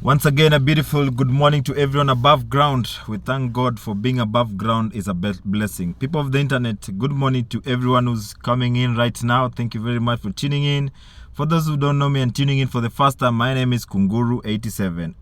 Once again, a beautiful good morning to everyone above ground. We thank God for being above ground is a blessing. People of the internet, good morning to everyone who's coming in right now. Thank you very much for tuning in. For those who don't know me and tuning in for the first time, my name is Kunguru87.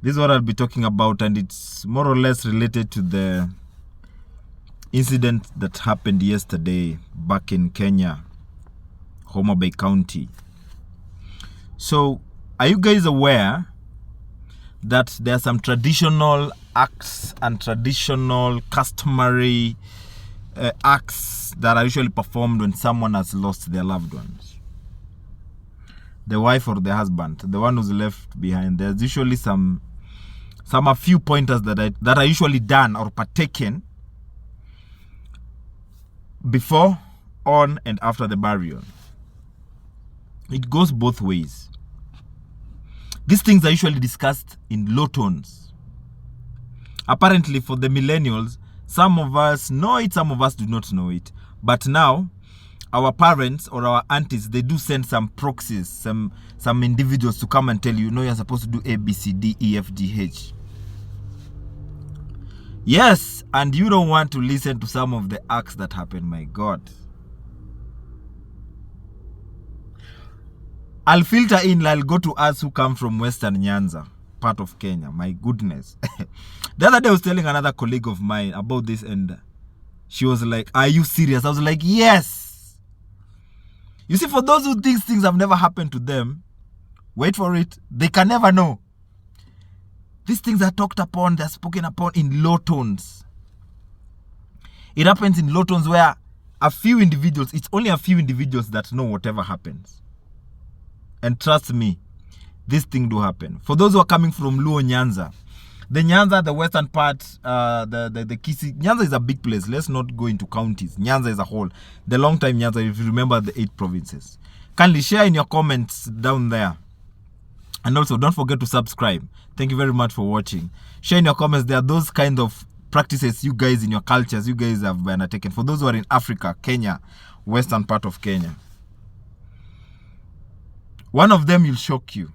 This is what I'll be talking about, and it's more or less related to the incident that happened yesterday back in Kenya, Homa Bay County. So, are you guys aware that there are some traditional acts and traditional customary acts that are usually performed when someone has lost their loved ones? The wife or the husband, the one who's left behind. There's usually a few pointers that are usually done or partaken before, on, and after the burial. It goes both ways. These things are usually discussed in low tones. Apparently, for the millennials, some of us know it, some of us do not know it. But now, our parents or our aunties, they do send some proxies, some individuals to come and tell you, you're supposed to do A, B, C, D, E, F, G, H. Yes, and you don't want to listen to some of the acts that happen, my God. I'll filter in, I'll go to us who come from Western Nyanza, part of Kenya. My goodness. The other day I was telling another colleague of mine about this, and she was like, are you serious? I was like, yes. You see, for those who think things have never happened to them, wait for it. They can never know. These things are talked upon, they're spoken upon in low tones. It happens in low tones where it's only a few individuals that know whatever happens. And trust me, this thing do happen. For those who are coming from Luo Nyanza, the western part, the Kisi, Nyanza is a big place. Let's not go into counties. Nyanza is a whole. The long time Nyanza, if you remember the 8 provinces. Kindly share in your comments down there. And also, don't forget to subscribe. Thank you very much for watching. Share in your comments. There are those kind of practices you guys in your cultures, you guys have undertaken. For those who are in Africa, Kenya, western part of Kenya. One of them will shock you.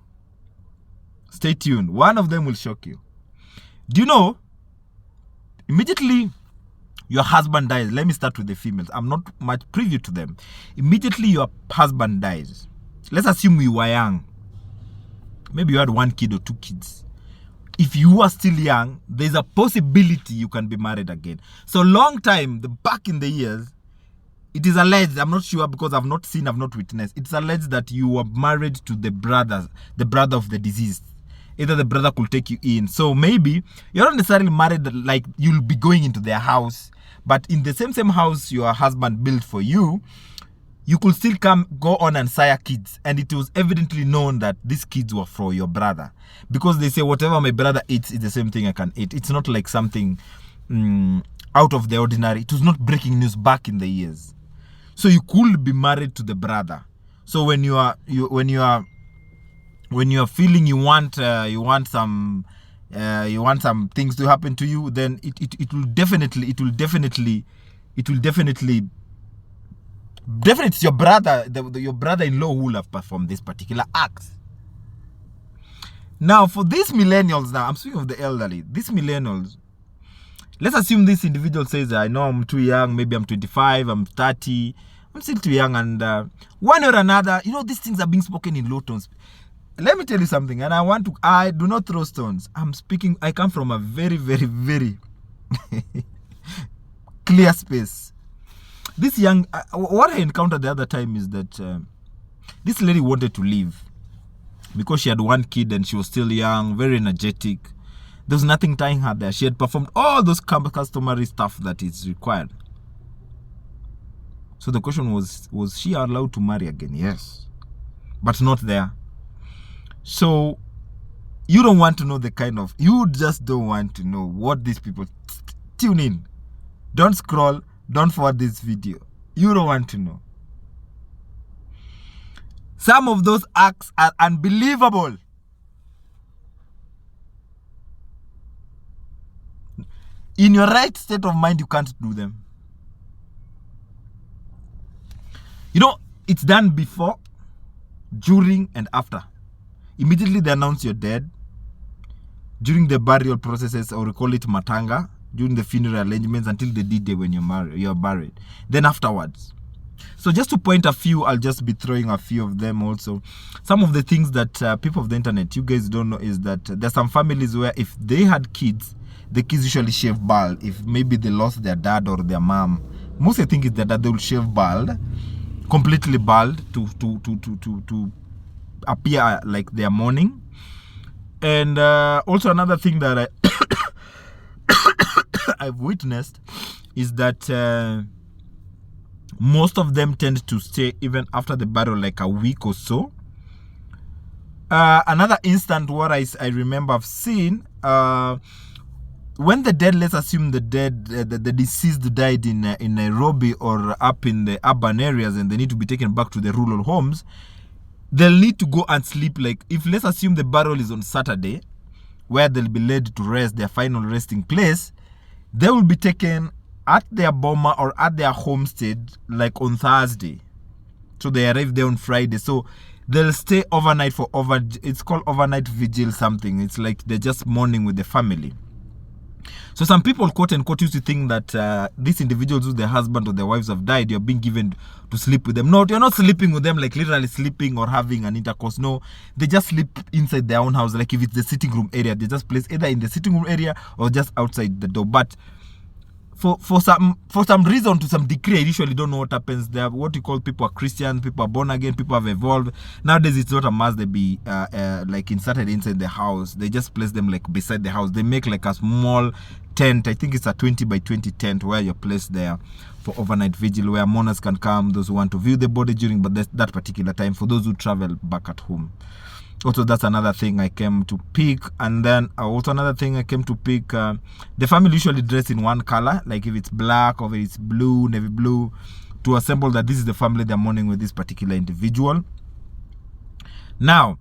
Stay tuned. One of them will shock you. Do you know, immediately your husband dies. Let me start with the females. I'm not much privy to them. Immediately your husband dies. Let's assume you were young. Maybe you had 1 kid or 2 kids. If you are still young, there's a possibility you can be married again. So long time, back in the years, it is alleged, I'm not sure because I've not seen, I've not witnessed. It's alleged that you were married to the brother of the deceased. Either the brother could take you in. So maybe you're not necessarily married like you'll be going into their house, but in the same house your husband built for you, you could still go on and sire kids. And it was evidently known that these kids were for your brother. Because they say whatever my brother eats is the same thing I can eat. It's not like something out of the ordinary. It was not breaking news back in the years. So you could be married to the brother. So when you are feeling you want some things to happen to you, then it will definitely it's your brother, your brother-in-law who will have performed this particular act. Now for these millennials, now I'm speaking of the elderly, these millennials. Let's assume this individual says, I know I'm too young, maybe I'm 25, I'm 30, I'm still too young, and one or another, these things are being spoken in low tones. Let me tell you something, and I do not throw stones. I come from a very, very, very clear space. This what I encountered the other time is that this lady wanted to leave because she had 1 kid and she was still young, very energetic. There was nothing tying her there. She had performed all those customary stuff that is required. So the question was she allowed to marry again? Yes. But not there. So you don't want to know you just don't want to know what these people... Tune in. Don't scroll. Don't forward this video. You don't want to know. Some of those acts are unbelievable. In your right state of mind, you can't do them. It's done before, during, and after. Immediately they announce you're dead. During the burial processes, or we call it matanga, during the funeral arrangements until the D-Day when you're buried. Then afterwards. So just to point a few, I'll just be throwing a few of them also. Some of the things that people of the internet, you guys don't know, is that there's some families where if they had kids, the kids usually shave bald. If maybe they lost their dad or their mom, most I think is that they will shave bald, completely bald, to appear like they are mourning. And also another thing that I've witnessed is that most of them tend to stay even after the burial, like a week or so. Another instant where I remember I've seen, when the dead, let's assume the deceased died in Nairobi or up in the urban areas, and they need to be taken back to the rural homes, they'll need to go and sleep. Like, if let's assume the burial is on Saturday, where they'll be led to rest, their final resting place, they will be taken at their boma or at their homestead like on Thursday. So they arrive there on Friday. So they'll stay overnight it's called overnight vigil something. It's like they're just mourning with the family. So some people, quote unquote, used to think that these individuals who their husband or their wives have died, you're being given to sleep with them. No, you're not sleeping with them, like literally sleeping or having an intercourse. No, they just sleep inside their own house. Like if it's the sitting room area, they just place either in the sitting room area or just outside the door. But for some reason, to some degree, I usually don't know what happens there. What you call people are Christians, people are born again, people have evolved. Nowadays, it's not a must they be like inserted inside the house. They just place them like beside the house. They make like a small tent. I think it's a 20 by 20 tent where you're placed there for overnight vigil, where mourners can come, those who want to view the body during that particular time, for those who travel back at home. Also, that's another thing I came to pick. And then also another thing I came to pick, the family usually dress in one color, like if it's black or if it's blue, navy blue, to assemble that this is the family they're mourning with this particular individual. Now,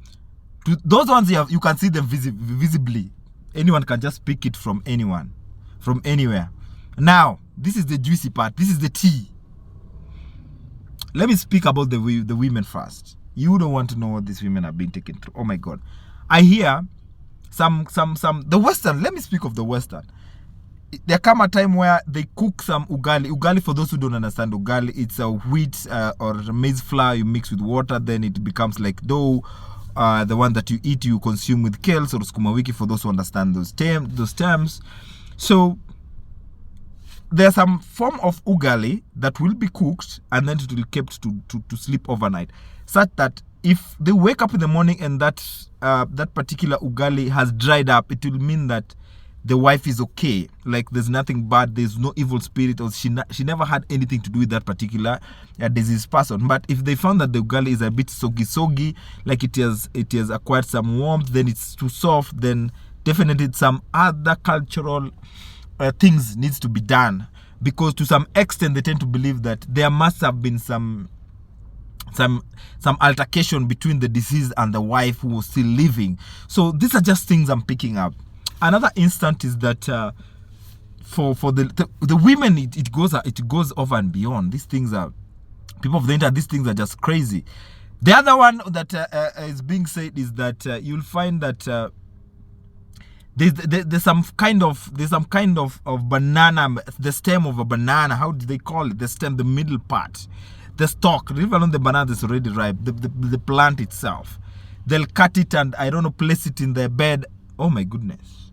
to those ones you can see them visibly. Anyone can just pick it from anyone, from anywhere. Now, this is the juicy part. This is the tea. Let me speak about the women first. You don't want to know what these women have been taken through. Oh my God. I hear the Western, let me speak of the Western. There come a time where they cook some ugali. Ugali, for those who don't understand ugali, it's a wheat or maize flour you mix with water, then it becomes like dough. The one that you eat, you consume with kales or sukuma wiki, for those who understand those terms. So there's some form of ugali that will be cooked and then it will be kept to sleep overnight, such that if they wake up in the morning and that particular ugali has dried up, it will mean that the wife is okay. Like there's nothing bad, there's no evil spirit, or she never had anything to do with that particular diseased person. But if they found that the ugali is a bit soggy, like it has acquired some warmth, then it's too soft, then definitely some other cultural things needs to be done, because to some extent they tend to believe that there must have been some altercation between the deceased and the wife who was still living. So these are just things I'm picking up. Another instant is that for the women, it goes over and beyond. These things are, people of the internet, these things are just crazy. The other one that is being said is that you'll find that there's some kind of banana, the stem of a banana. How do they call it? The stem, the middle part, the stalk. Leave alone the banana that's already ripe. The plant itself. They'll cut it and I don't know, place it in their bed. Oh my goodness.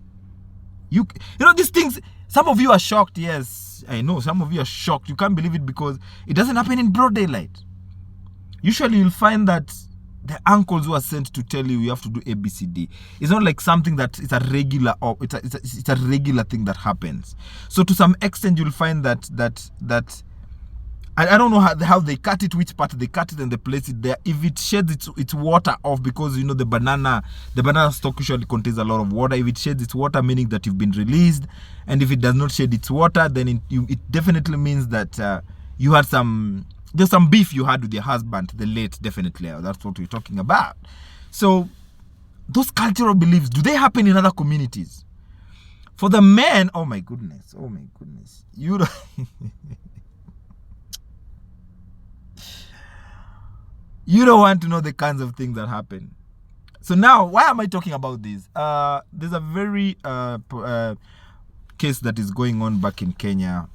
You know these things. Some of you are shocked. Yes, I know. Some of you are shocked. You can't believe it because it doesn't happen in broad daylight. Usually, you'll find that the uncles who are sent to tell you have to do ABCD. It's not like something that it's a regular, or it's a regular thing that happens. So to some extent, you'll find that I don't know how they cut it, which part they cut it and they place it there. If it sheds its water off, because you know the banana stalk usually contains a lot of water. If it sheds its water, meaning that you've been released, and if it does not shed its water, then it definitely means that you had there's some beef you had with your husband, the late, definitely. That's what we're talking about. So those cultural beliefs, do they happen in other communities? For the men, oh my goodness, you don't you don't want to know the kinds of things that happen. So now, why am I talking about this? There's a very case that is going on back in Kenya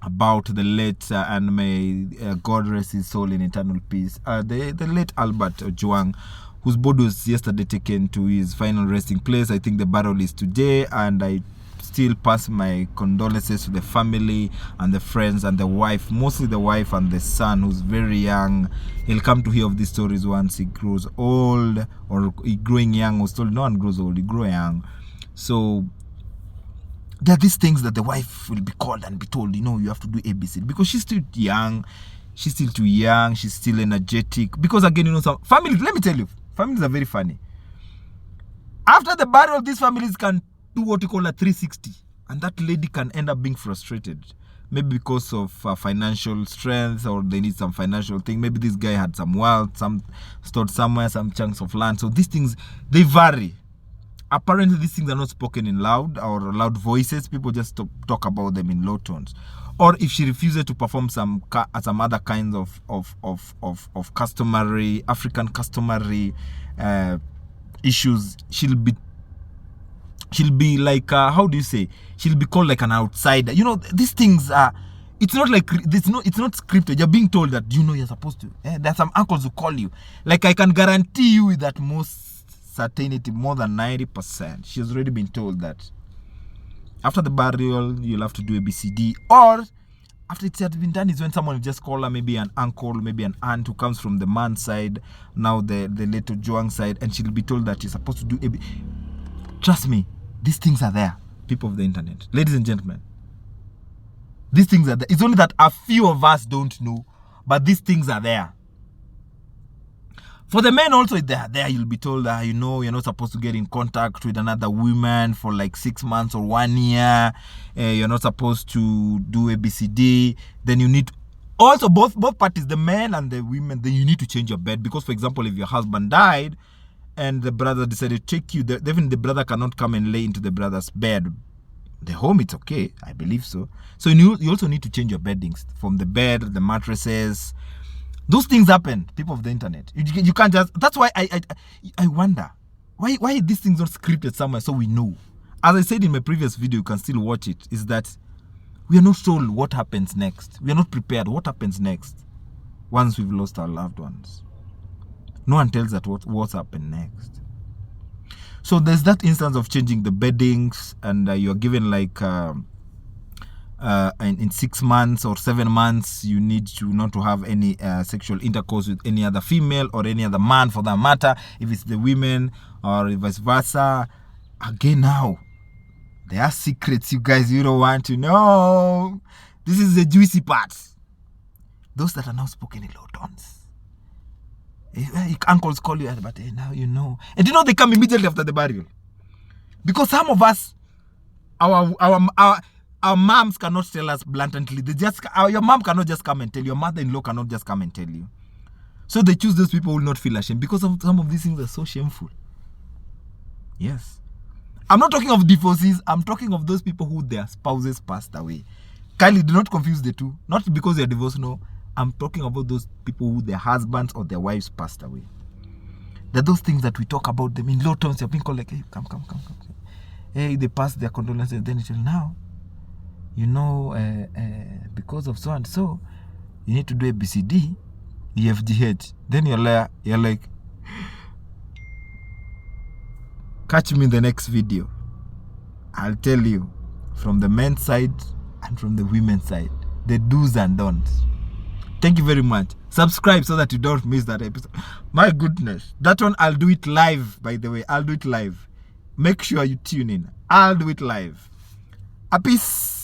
about the late and may God rest his soul in eternal peace. The late Albert Ojwang, whose body was yesterday taken to his final resting place. I think the burial is today, and I still pass my condolences to the family and the friends and the wife, mostly the wife and the son, who's very young. He'll come to hear of these stories once he grows old, or he growing young. Was told no one grows old, he grow young. So there are these things that the wife will be called and be told, you know, you have to do ABC, because she's still young, she's still too young, she's still energetic. Because again, you know, some families, let me tell you, families are very funny. After the burial, these families can do what you call a 360, and that lady can end up being frustrated, maybe because of financial strength, or they need some financial thing. Maybe this guy had some wealth, some stored somewhere, some chunks of land. So these things, they vary. Apparently these things are not spoken in loud or loud voices. People just talk about them in low tones. Or if she refuses to perform some other kinds of customary African customary issues, she'll be like how do you say, she'll be called like an outsider. You know, these things are, it's not like it's not scripted. You're being told that, you know, you're supposed to. There are some uncles who call you. Like, I can guarantee you with that most certainty, more than 90%, she's already been told that after the burial you'll have to do ABCD. Or after it had been done is when someone will just call her, maybe an uncle, maybe an aunt who comes from the man's side, now the little Joang side, and she'll be told that she's supposed to do AB. Trust me, these things are there, people of the internet, ladies and gentlemen. These things are there. It's only that a few of us don't know, but these things are there. For the men also, they are there. You'll be told that, you know, you're not supposed to get in contact with another woman for like 6 months or 1 year. You're not supposed to do ABCD. Then you need, also both parties, the men and the women, then you need to change your bed. Because, for example, if your husband died and the brother decided to take you, even the brother cannot come and lay into the brother's bed. The home, it's okay, I believe so. So you also need to change your beddings, from the bed, the mattresses. Those things happen, people of the internet. You can't just, that's why I wonder, why these things not scripted somewhere so we know. As I said in my previous video, you can still watch it, is that we are not told what happens next. We are not prepared what happens next once we've lost our loved ones. No one tells us what's happened next. So there's that instance of changing the beddings, and you're given like in 6 months or 7 months, you need to not to have any sexual intercourse with any other female or any other man for that matter, if it's the women, or vice versa. Again, now there are secrets you guys you don't want to know. This is the juicy part, those that are now spoken in low tones. Uncles call you, but now you know. And you know, they come immediately after the burial, because some of us, our moms cannot tell us blatantly. Your mom cannot just come and tell you. Your mother-in-law cannot just come and tell you. So they choose those people who will not feel ashamed, because some of these things are so shameful. Yes. I'm not talking of divorcees. I'm talking of those people who their spouses passed away. Kindly do not confuse the two. Not because they're divorced, no. I'm talking about those people who their husbands or their wives passed away. They're those things that we talk about them in low tones. You're being called like, hey, come. Hey, they passed their condolences. Then it's now, you know, because of so and so, you need to do ABCD, EFGH. Then you're like, catch me in the next video. I'll tell you from the men's side and from the women's side, the do's and don'ts. Thank you very much. Subscribe so that you don't miss that episode. My goodness, that one I'll do it live, by the way. I'll do it live. Make sure you tune in. I'll do it live. A peace.